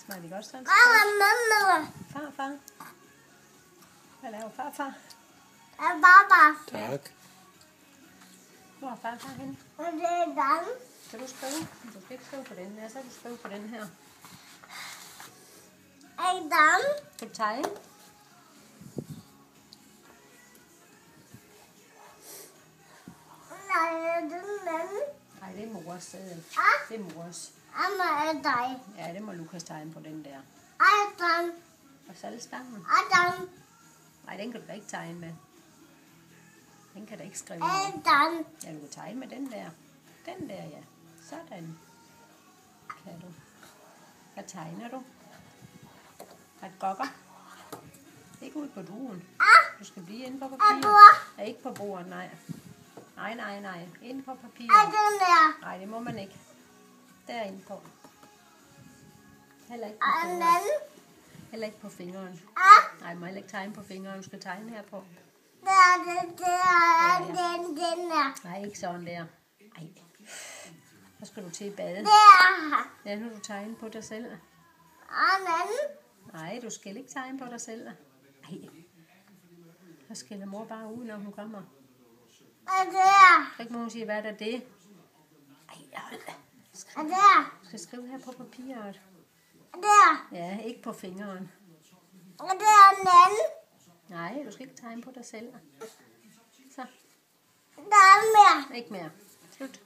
Smiley godt sådan. Mamma. Farfar. Hvad laver farfar? Baba. Tak. Hvor er farfar henne? Og det er den. Kan du skrive? Du skal ikke skrive på den her, så kan du skrive på den her. Er den? Kan du tegne? Nej, den. Nej, det er mors seddel. Det er mors. Amma er dig. Ja, det må Lukas tegne på den der. Er den? Og salgstangen. Er den? Nej, den kan du da ikke tegne med. Den kan du ikke skrive Er med. den? Ja, du kan tegne med den der. Den der, ja. Sådan. Kan du. Hvad tegner du? Har et gokker? Ikke ud på duen. Du skal blive inde på papiret. Ja, ikke på bordet, nej. Nej. Inde på Er papiret. den der? Nej, det må man ikke. Derinde på. Heller ikke på Er fingeren. den? Heller ikke på fingeren. Nej, du må heller ikke tegne på fingeren. Du skal tegne her på. Der er den der. Nej, ikke sådan der. Nej. Så skal du til at bade. Der. Ja, nu du tegne på dig selv. Er den? Nej, du skal ikke tegne på dig selv. Nej. Så skiller mor bare ud, når hun kommer. Er der? Så ikke må hun sige, hvad er det? Ej, hold da. Er der? Du skal skrive her på papiret. Er der? Ja, ikke på fingeren. Er der den? Nej, du skal ikke tegne på dig selv. Så, Der er mere. ikke mere. Slut.